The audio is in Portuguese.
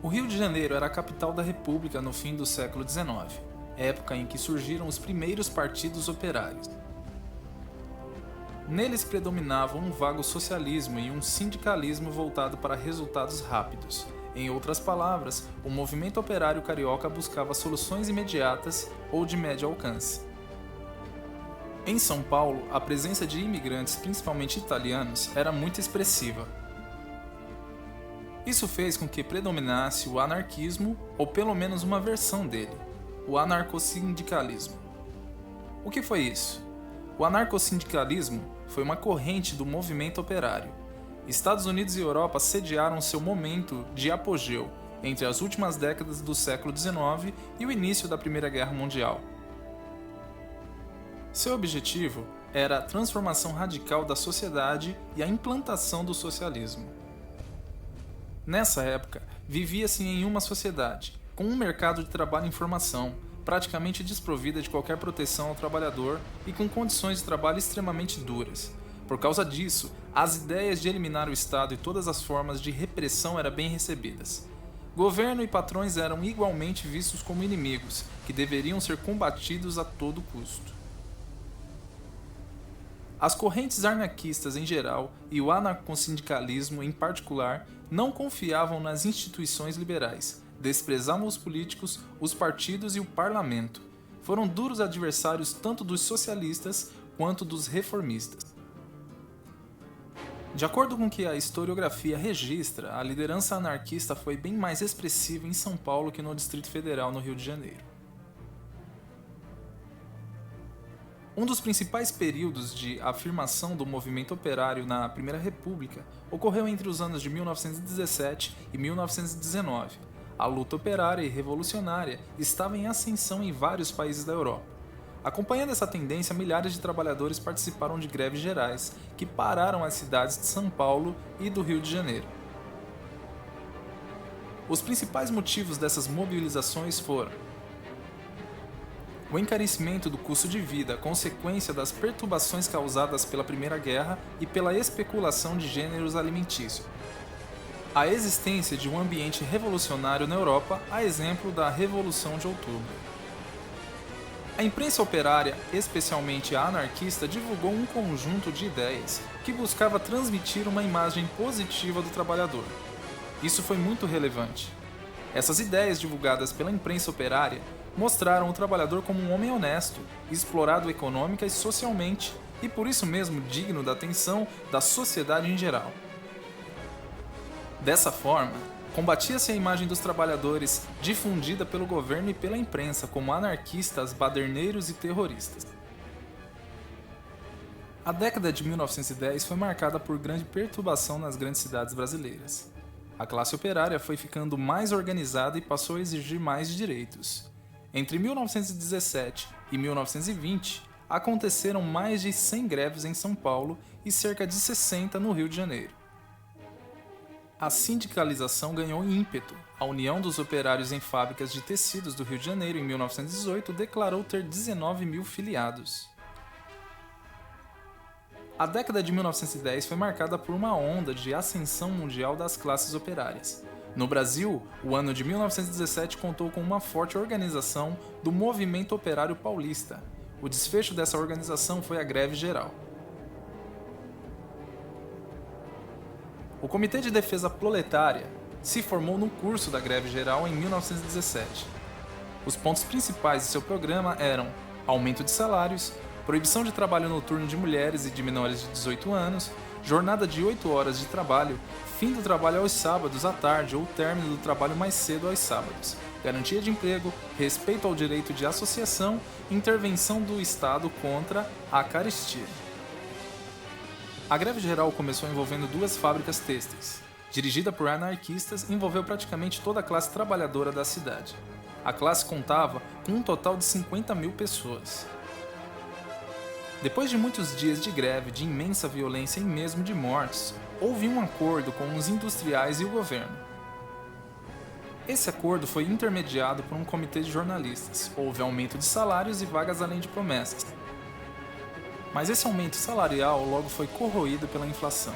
O Rio de Janeiro era a capital da República no fim do século XIX, época em que surgiram os primeiros partidos operários. Neles predominavam um vago socialismo e um sindicalismo voltado para resultados rápidos. Em outras palavras, o movimento operário carioca buscava soluções imediatas ou de médio alcance. Em São Paulo, a presença de imigrantes, principalmente italianos, era muito expressiva. Isso fez com que predominasse o anarquismo, ou pelo menos uma versão dele, o anarcossindicalismo. O que foi isso? O anarcossindicalismo foi uma corrente do movimento operário. Estados Unidos e Europa sediaram seu momento de apogeu entre as últimas décadas do século XIX e o início da Primeira Guerra Mundial. Seu objetivo era a transformação radical da sociedade e a implantação do socialismo. Nessa época, vivia-se em uma sociedade, com um mercado de trabalho em formação, praticamente desprovida de qualquer proteção ao trabalhador e com condições de trabalho extremamente duras. Por causa disso, as ideias de eliminar o Estado e todas as formas de repressão eram bem recebidas. Governo e patrões eram igualmente vistos como inimigos, que deveriam ser combatidos a todo custo. As correntes anarquistas em geral e o anarcossindicalismo em particular não confiavam nas instituições liberais, desprezavam os políticos, os partidos e o parlamento. Foram duros adversários tanto dos socialistas quanto dos reformistas. De acordo com o que a historiografia registra, a liderança anarquista foi bem mais expressiva em São Paulo que no Distrito Federal, no Rio de Janeiro. Um dos principais períodos de afirmação do movimento operário na Primeira República ocorreu entre os anos de 1917 e 1919. A luta operária e revolucionária estava em ascensão em vários países da Europa. Acompanhando essa tendência, milhares de trabalhadores participaram de greves gerais, que pararam as cidades de São Paulo e do Rio de Janeiro. Os principais motivos dessas mobilizações foram o encarecimento do custo de vida, consequência das perturbações causadas pela Primeira Guerra e pela especulação de gêneros alimentícios. A existência de um ambiente revolucionário na Europa, a exemplo da Revolução de Outubro. A imprensa operária, especialmente a anarquista, divulgou um conjunto de ideias que buscava transmitir uma imagem positiva do trabalhador. Isso foi muito relevante. Essas ideias divulgadas pela imprensa operária mostraram o trabalhador como um homem honesto, explorado econômica e socialmente, e por isso mesmo digno da atenção da sociedade em geral. Dessa forma, combatia-se a imagem dos trabalhadores difundida pelo governo e pela imprensa como anarquistas, baderneiros e terroristas. A década de 1910 foi marcada por grande perturbação nas grandes cidades brasileiras. A classe operária foi ficando mais organizada e passou a exigir mais direitos. Entre 1917 e 1920, aconteceram mais de 100 greves em São Paulo e cerca de 60 no Rio de Janeiro. A sindicalização ganhou ímpeto. A União dos Operários em Fábricas de Tecidos do Rio de Janeiro, em 1918, declarou ter 19 mil filiados. A década de 1910 foi marcada por uma onda de ascensão mundial das classes operárias. No Brasil, o ano de 1917 contou com uma forte organização do Movimento Operário Paulista. O desfecho dessa organização foi a Greve Geral. O Comitê de Defesa Proletária se formou no curso da Greve Geral em 1917. Os pontos principais de seu programa eram aumento de salários, proibição de trabalho noturno de mulheres e de menores de 18 anos, jornada de 8 horas de trabalho, fim do trabalho aos sábados à tarde ou término do trabalho mais cedo aos sábados, garantia de emprego, respeito ao direito de associação, intervenção do Estado contra a carestia. A greve geral começou envolvendo 2 fábricas têxteis. Dirigida por anarquistas, envolveu praticamente toda a classe trabalhadora da cidade. A classe contava com um total de 50 mil pessoas. Depois de muitos dias de greve, de imensa violência e mesmo de mortes, houve um acordo com os industriais e o governo. Esse acordo foi intermediado por um comitê de jornalistas. Houve aumento de salários e vagas além de promessas. Mas esse aumento salarial logo foi corroído pela inflação.